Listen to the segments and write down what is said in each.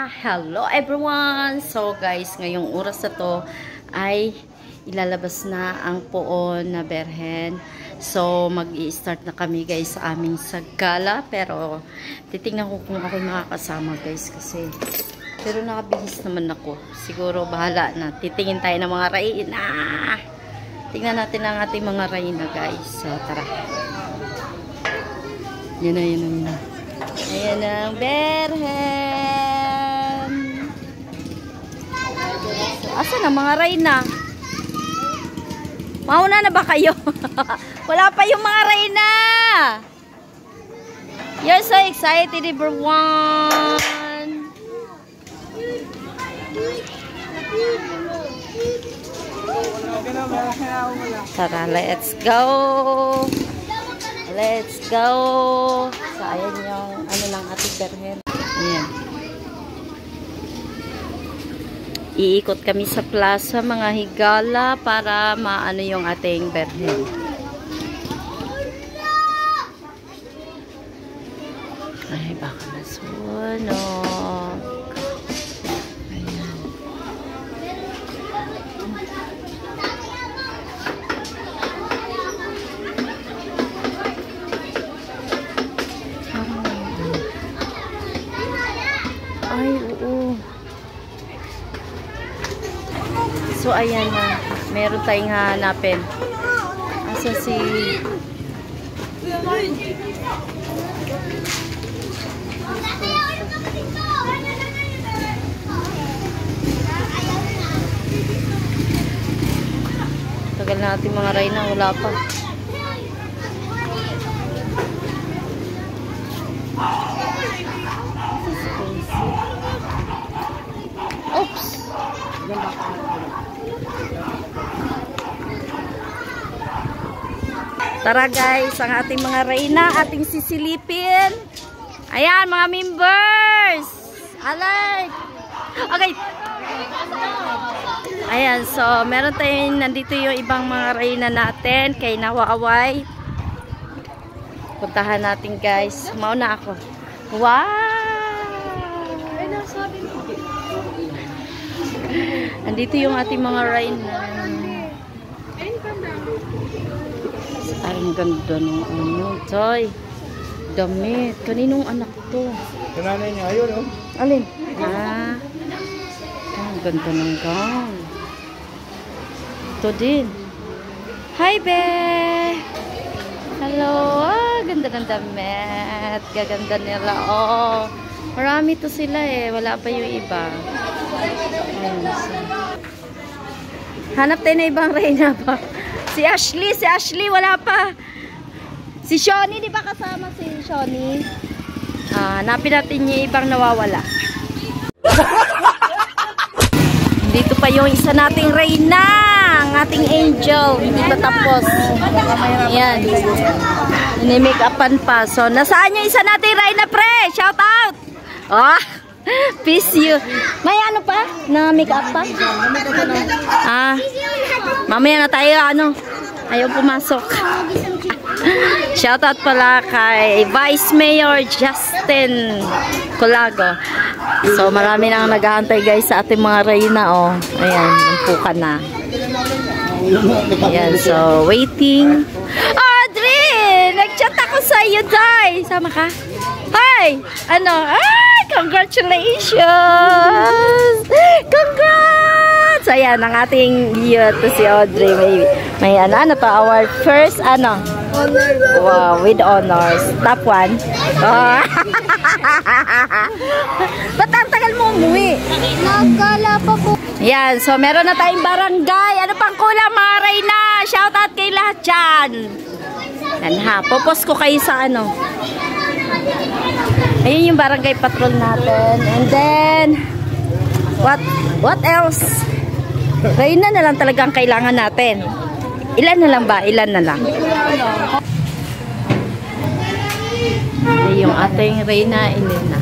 Hello everyone! So guys, ngayong oras na to ay ilalabas na ang poon na berhen. So mag-i-start na kami guys sa aming saggala. Pero titingnan ko kung ako'y makakasama guys kasi pero nakabihis naman ako. Siguro bahala na. Titingin tayo ng mga reyna. Tingnan natin ang ating mga reyna guys. So tara. Yan na, yan na. Ayan ang berhen. Asan ang mga reyna? Mauna na ba kayo? Wala pa yung mga reyna. You're so excited everyone. Tara, let's go. Let's go. So, ayan yung ano ng ating berhen. Ayan. Iikot kami sa plaza, mga higala, para maano yung ating berhen. Ay, baka nasunog. Ayan. Ay, oo. So, ayan na. Meron tayong hanapin. Asa si... Tagal natin mga reyna. Wala pa. Oops! Tara guys, ang ating mga reyna, ating sisilipin. Ayan mga members. Alert! Okay. Ayan, so meron tayong nandito yung ibang mga reyna natin kay Nawaaway. Puntahan natin guys. Mauna ako. Wow! Andito yung ating mga reyna. Ang ganda ng ano, Toy. Damit. Kaninong anak to? Kananay niya, ayun, oh. Alin? Ang ganda ng gown. Ito din. Hi, be! Hello. Ganda ng damit. Gaganda nila. Oh. Marami to sila eh. Wala pa yung iba. Ayan. Hanap tayo na ibang reyna pa. Si Ashley, wala pa. Si Shoni, di ba kasama si Shoni? Hanapin natin yung ibang nawawala. Dito pa yung isa nating reyna, ang ating angel. Hindi pa tapos. Ayan. Ini-make-upan pa. So, nasaan yung isa nating reyna, pre? Shout out! Oh! Peace you. May ano pa? Na make-up pa? Mamaya na tayo, ano? Ayaw pumasok. Shoutout pala kay Vice Mayor Justin Colago. So, marami nang naghahantay guys sa ating mga reyna, oh. Ayan, nampukan na. Ayan, so, waiting. Audrey! Nag-chat ako sa iyo, Day. Sama ka? Hi! Ano? Congratulations! Congrats! Ayan, ang ating youth to si Audrey. May ano to? Our first, ano? Honor. Wow, with honors. Top 1. Oh. Ba't ang tagal mo umuwi? Nagkala pa po. Yan, so meron na tayong barangay. Ano pang kulang mga reyna? Shoutout kay lahat dyan. Yan ha, popos ko kayo sa ano. Ayun yung barangay patrol natin. And then, what else? Reyna na lang talagang kailangan natin. Ilan na lang ba? Ilan na lang? Ay, yung ating reyna, ilan na?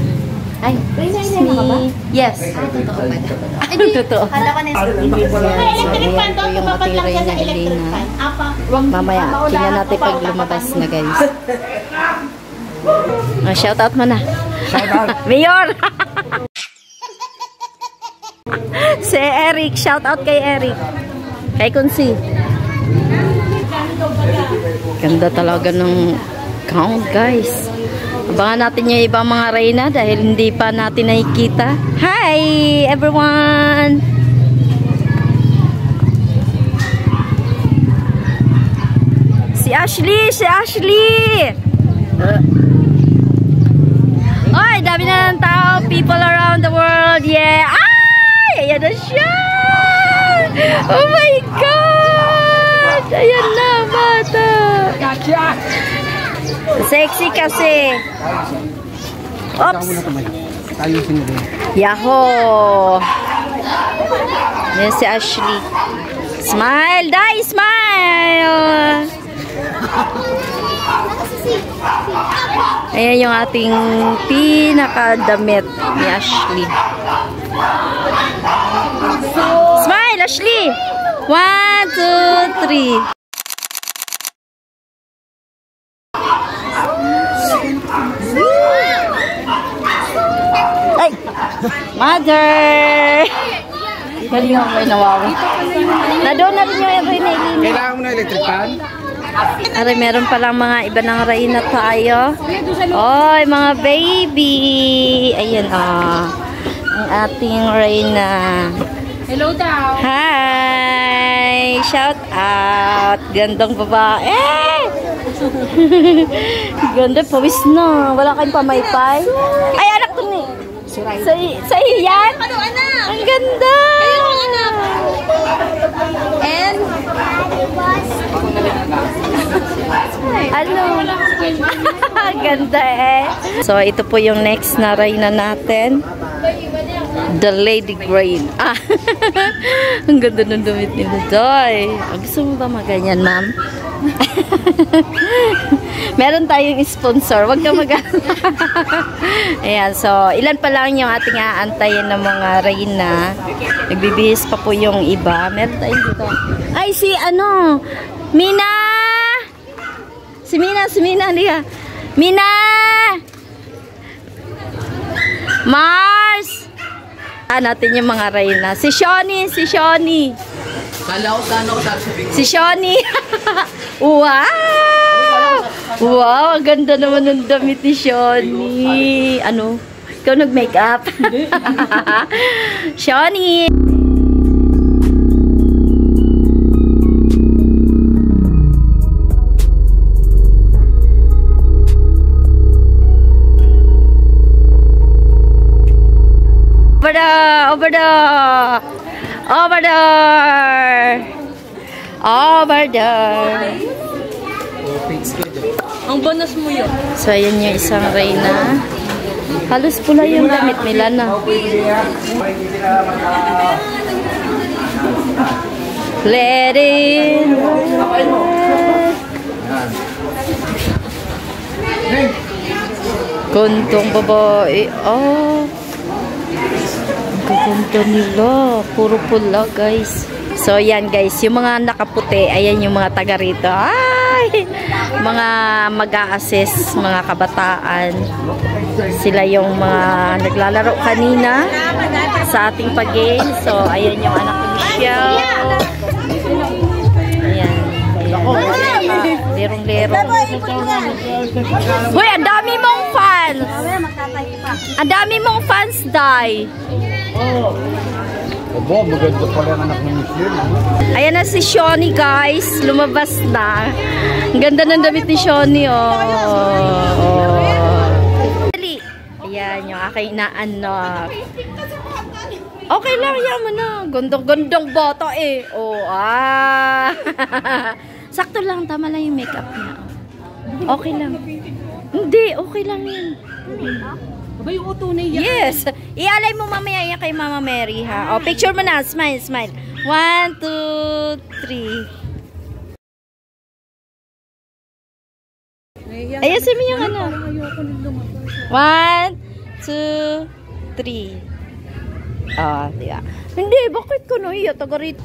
Ay, reyna ka ba? Yes. Totoo ba? Totoo. Hala ko na yung electric fan doon, kumapag lang siya sa electric fan. Mamaya, tingnan natin pag lumabas na guys. Shout out mo na. Shout out. Mayor! Si Eric. Shout out kay Eric. Kay Kunsi. Ganda talaga ng count, guys. Abangan natin yung ibang mga reyna dahil hindi pa natin nakikita. Hi, everyone! Si Ashley! Si Ashley! Ay, dami na ng tao. People around the world. Yeah! Ay! Ayan na siya! Oh my God! Ayan na, bata! Sexy kasi. Oops! Yahoo! Yan si Ashley. Smile! Dai! Smile! Ayan yung ating pinakadamit ni Ashley. Smile, Ashley! 1, 2, 3. Ay! Mother! Galing ako may nawawa. Na-doon na rin yung Renee. Kailangan mo na electric fan? Aray, meron palang mga iba ng reyna tayo. Oy, mga baby! Ayan, ang ating reyna. Hello daw. Hi! Shout out! Gandang babae! Ganda, pawis na. Wala kayong pamaypay. Ay, anak ko ni. Sa iyo yan? Ano, anak? Ang ganda! Kayo ang anak. And? Ano? Ganda eh. So, ito po yung next na reyna natin. The Lady Grain. Ah, ang ganda ng damit nila, Doy. Gusto mo ba maganyan, ma'am? Meron tayong sponsor. Huwag ka Ayan, so, ilan pa lang yung ating aantayin ng mga reyna. Nagbibihis pa po yung iba. Meron tayong dito. Ay, si ano? Mina! Si Mina, hindi ka. Mina! Mars! Natin yung mga reyna. Si Shoni! Si Shoni! Wow! Wow, ang ganda naman ng damit ni Shoni. Ano? Ikaw nag-makeup? Shoni! Over there. Ang bonus mo yun. So, ayan yung isang reyna. Halos pula yung damit nila na. Let it Kuntong babae. Oh. Gaganda nila. Puro pula, guys. So, yan, guys. Yung mga nakaputi, ayan yung mga taga rito. Ay! Mga mag-a-assist, mga kabataan. Sila yung mga naglalaro kanina sa ating pag-game. So, ayan yung anak ni Michelle. Ayan. Lerong-lerong. Hoy, ang dami mong fans! Ang dami mong fans, Day! Aba, maganda pala ang anak ni Michelle. Ayan na si Shoni, guys. Lumabas na. Ang ganda ng damit ni Shoni, oh. Ayan, yung aking inaanak. Okay lang, yan mo na. Gandang-gandang bata eh. Oh, sakto lang, tama lang yung makeup niya. Okay lang. Hindi, okay lang yan. Aba yung utunay yan. Yes! Ialay mo mamaya yan kay Mama Mary, ha? O, picture mo na. Smile, smile. 1, 2, 3. Ayasin mo yung ano. 1, 2, 3. Ah, diba? Hindi, bakit ko naiya? Taga rito.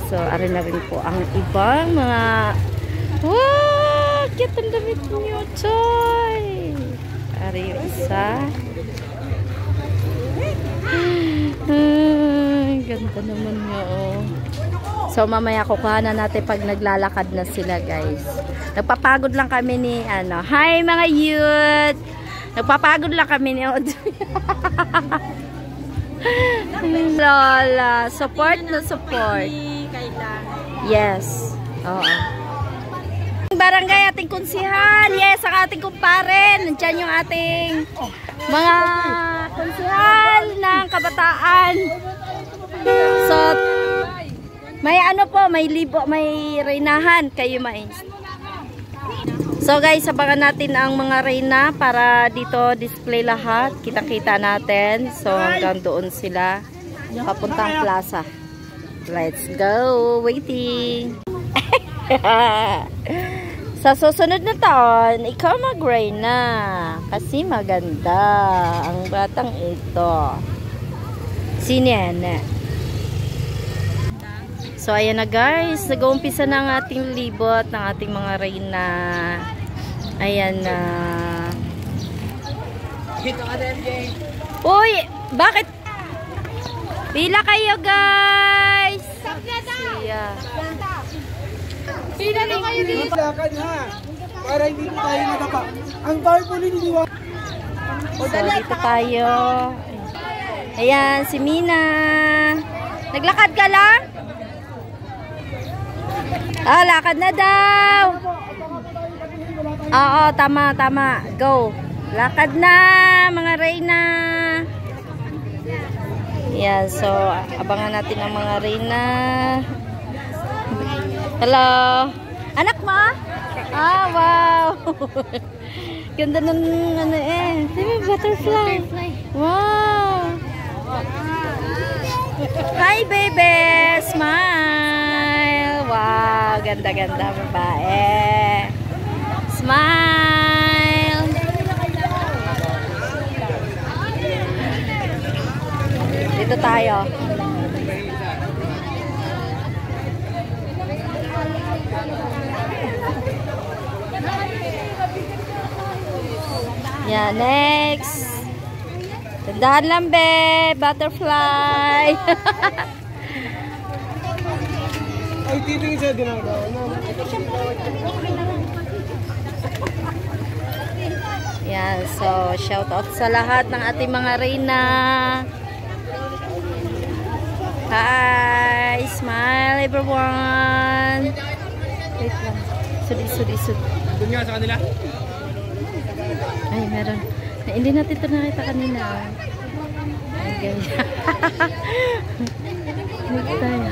So, arin na rin po ang ibang mga... Wow! Cute ang damit niyo, Choy! Ari yung isa. Ganda Ganda naman niya, oh. So, mamaya kukuha na natin pag naglalakad na sila, guys. Nagpapagod lang kami ni, ano. Hi, mga youth! Nagpapagod lang kami ni Audrey. Lola. Support na support. Yes. Oo. Barangay, ating kunsihan. Yes, ang ating kumpare. Nandiyan yung ating mga kunsihal ng kabataan. So, may ano po, may libo, may reinahan. Kayo mais. So guys, abangan natin ang mga reina para dito display lahat. Kita-kita natin. So hanggang doon sila papuntang plaza. Let's go. Waiting. Sa susunod na taon, ikaw mag-reina. Kasi maganda ang batang ito. Si Nene. So, ayan na guys. Nag-uumpisa na ang ating libot ng ating mga reyna. Ayan na. Uy! Bakit? Pila kayo guys! Siya. Pila na kayo dito. Lakad ha. Para hindi po tayo natapa. Ang bahay po niniwa. So, dito tayo. Ayan, si Mina. Naglakad ka lang? Ah, lakad na daw. Oo, tama, tama. Go. Lakad na, mga reyna. Yan, so, abangan natin ang mga reyna. Hello. Anak mo? Ah, wow. Ganda ng ano eh. Diba, butterfly. Wow. Hi, baby. Smile. Wow, ganda-ganda babae. Smile. Dito tayo. Yeah, next. Tandahan lang, be. Butterfly. Ay, titingin siya dinagawa. Yan, so shout out sa lahat ng ating mga reyna. Hi, smile everyone. Wait lang. Sudi. Doon nga sa kanila. Ay, meron. Hindi natin ito nakita kanina. Okay. Next tayo.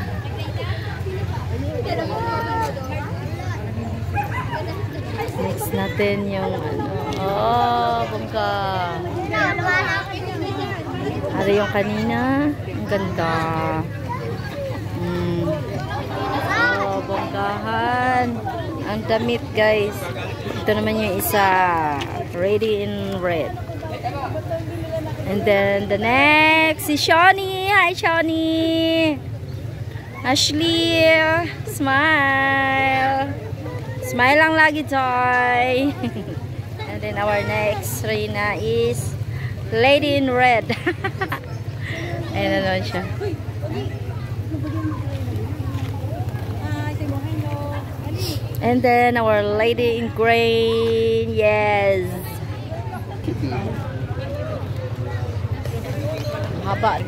Next natin yung ano. Oh, bongga. Ano yung kanina? Ang ganda. Oh, bonggahan. Ang damit, guys. Ito naman yung isa. Ready in red. And then the next is Shawnee. Hi, Shawnee. Ashley. Smile. Smile lang lagi, Joy. And then our next reyna is Lady in Red. Ayan na naman siya. And then our Lady in Green. Yes. Haba.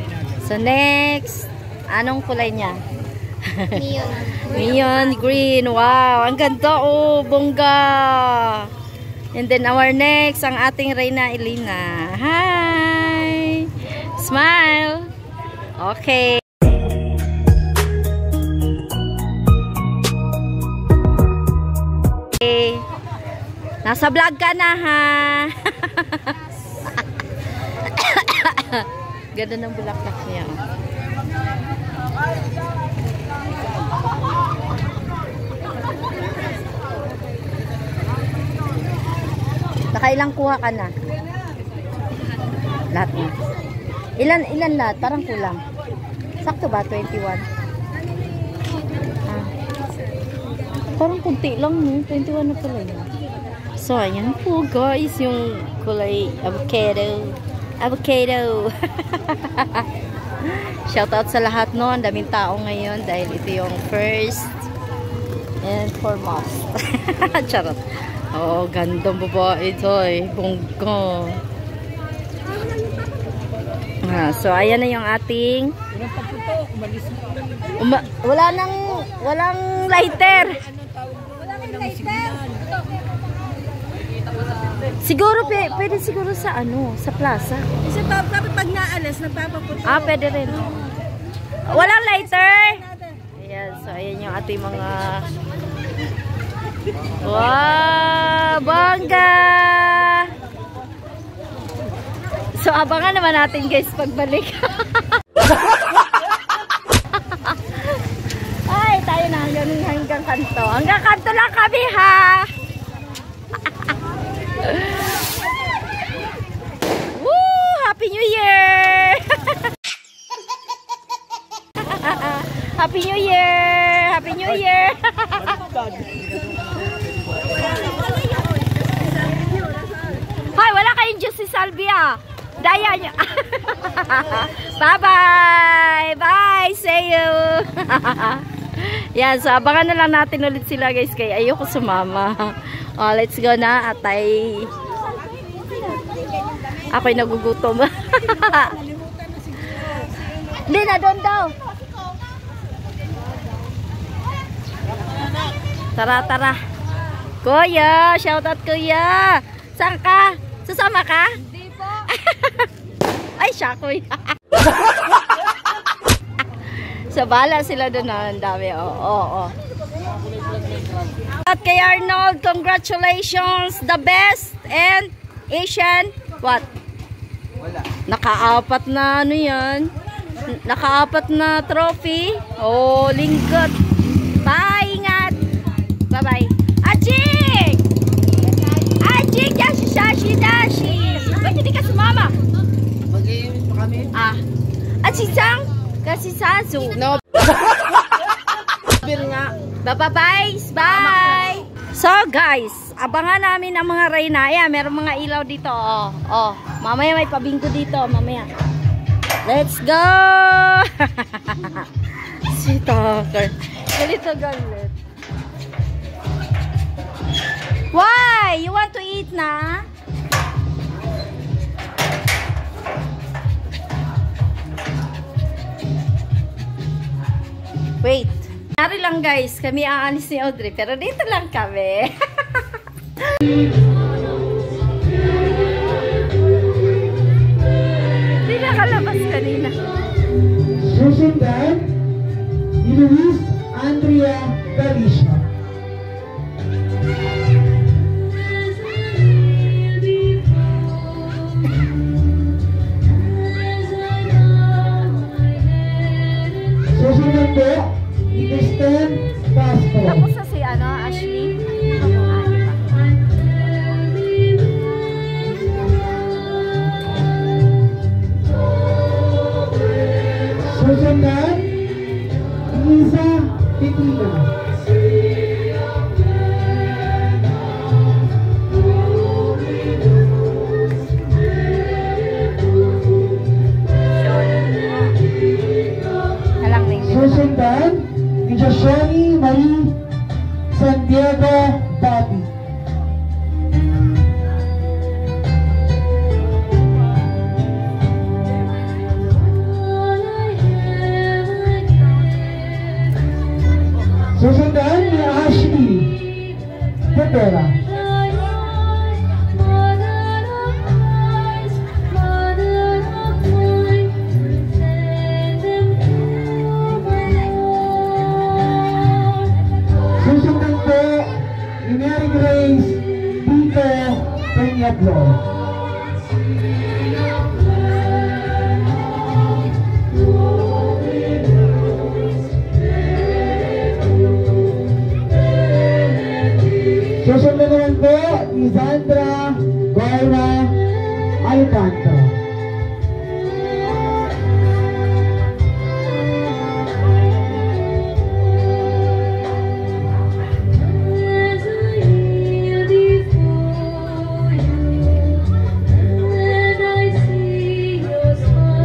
So next, anong kulay niya? Neon. Neon green. Wow, ang ganda, oh, bongga. And then our next, ang ating Reyna Elena. Hi. Smile. Okay. Nasa vlog ka na, ha? Ganda ng bulaklak niya. Nakailang kuha ka na? Lahat na. Ilan lahat? Parang kulang. Sakto ba? 21? Ah. Parang kunti lang, no? 21 na pala yun. So, ayan po guys, yung kulay avocado. Avocado. Shoutout sa lahat no. Ang daming tao ngayon dahil ito yung first and foremost. Charot. Oh, gandang babae ito eh. Bongga. So, ayan na yung ating walang lighter. Siguro, pwede siguro sa ano, sa plaza. Kasi pag naalas, nagpapaputo. Pwede rin. Walang lighter. Ayan, so ayan yung ating mga wow, bongga! So, abangan naman natin guys pagbalik. Ay, tayo na hanggang kanto. Hanggang kanto lang kami ha! Woo! Happy New Year! Happy New Year! Happy New Year! Hoy, wala kayong juice si Salvia. Daya nyo. Bye-bye! Bye! See you! Yan, so abangan na lang natin ulit sila guys. Kaya ayoko sumama. Oh, let's go na. Atay. Ako'y nagugutom. Hindi na, doon daw. Tara, tara. Kuya, shoutout kuya. Saan ka? Susama ka? Hindi po. Ay, siya kuya. So, bahala sila doon. Ang dami. Oo. At kay Arnold, congratulations. The best and Asian. What? Wala. Naka-apat na ano yan. Naka-apat na trophy. Oh, lingkot. Bye, ingat. Bye-bye. Ajik! Ajik, yashi, shashi, dashi. Ba't hindi ka sumama? Mag-iimit pa kami. Ajik-sang? Kasi sasu. No. Bye-bye. Bye! So, guys, abangan namin ang mga reyna. Ayan, meron mga ilaw dito. Oh. Mamaya may pabingko dito. Mamaya. Let's go! Si Tucker. Ganito galit. Why? You want to eat na? Wait. Nari lang guys, kami aalis ni Audrey. Pero dito lang kami. Hindi nakalabas kanina. Susundan ni Luis Andrea Galicia. Susundan po ni Kristen Castro. Tapos na si Ashley. Susundan ni Lisa Titina. Susundan ni Joshoni Marie Santiago Bobby. Susundan ni Ashley Petera. Susundan po ni Mary Grace Dito Peñablo. Susundan naman po ni Sandra Guayra Alcantara.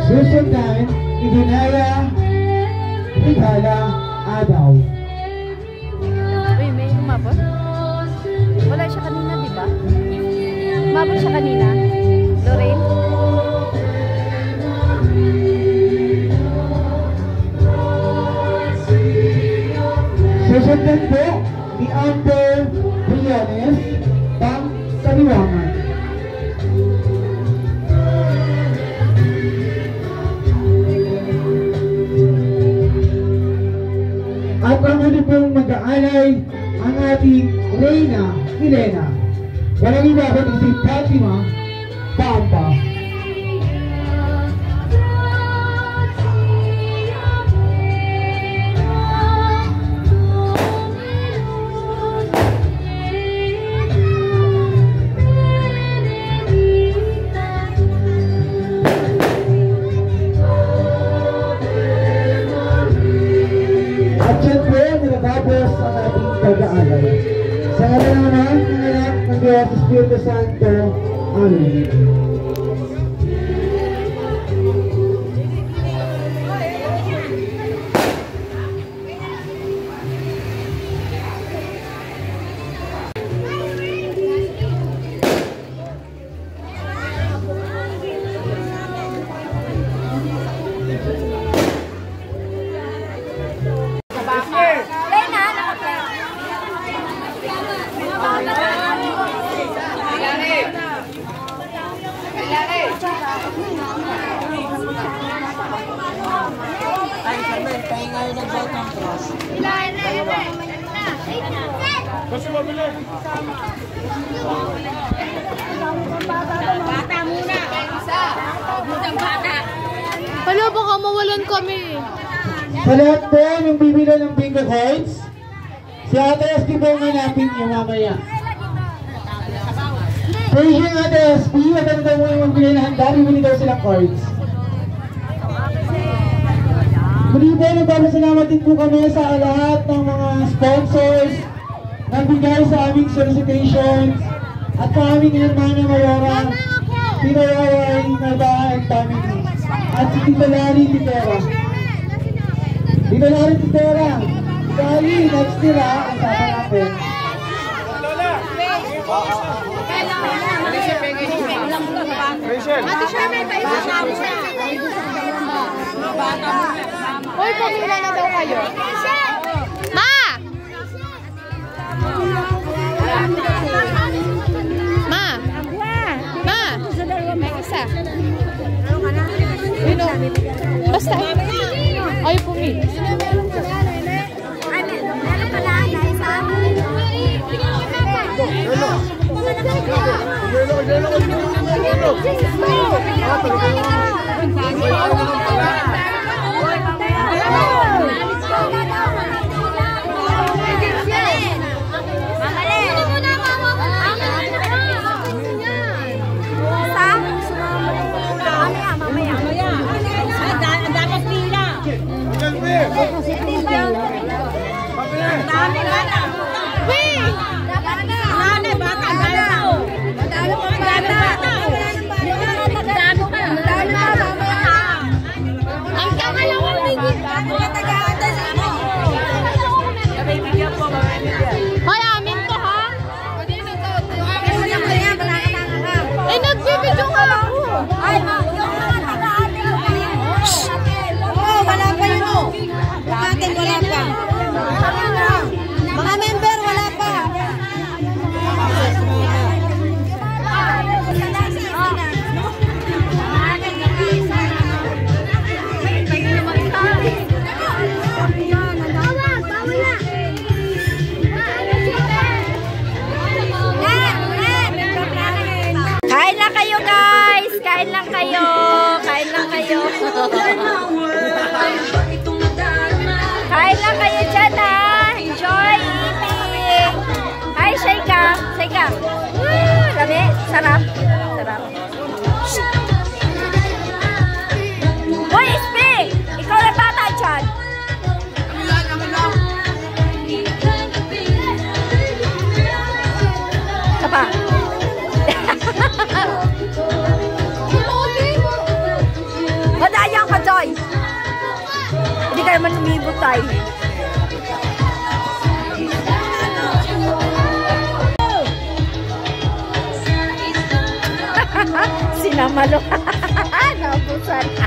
Susundan ni Salang Adaw. Uy, may umabot? Wala siya kanina, di ba? Umabot siya kanina. Lorraine? Susundan po ni Amber Briones, Pang Saliwangan. At ang huli pong mag-aalay ang ating Reyna Milena. Walang iba kundi si Fatima Pampa. At yan po, nilatapos ang ating pag-aalay. Sa ngalan naman, ng anak ng Diyos Espiritu Santo. Amen. Hala, baka mawalan kami. Sa lahat po yung bibila ng bingo coins, si Ate SP po ang hanapin niyo mamaya. Praise yung Ate SP, at ano daw mo yung magbili na handa, bibili daw silang cards. Muli po, nagpapasalamat din po kami sa lahat ng mga sponsors nagbigay sa aming solicitations at sa aming hermana Mayora, Tito Yaway, Nada, and family. At si Tito Larry Titera. Tito Larry Titera. Dali, next nila ang sapa natin. Ate Sherman, paisa mo siya. Hoy, pagkila na daw kayo. Ma! Ma! Ma! May isa. Basta. Ay, pumili. Meron pala na isa. Hoy, amin to ha? Eh, nagbibidyo ka ako. Ay, yung mga taga-ate ko pa yan. Oo, wala pa yun o. Yung atin wala pa. Mga member, wala pa. Kain na kayo guys! Kain lang kayo! Kain lang kayo! Kain lang kayo dyan ha! Enjoy eating! Hi, Shaika! Shaika! Woo! Lami! Sarap! Sarap! Hoy, Spring! Ikaw na bata dyan! Isa pa! Madayan ka, Joy! Hindi ka naman lumibot tayo. Sinamalo. Nabusan.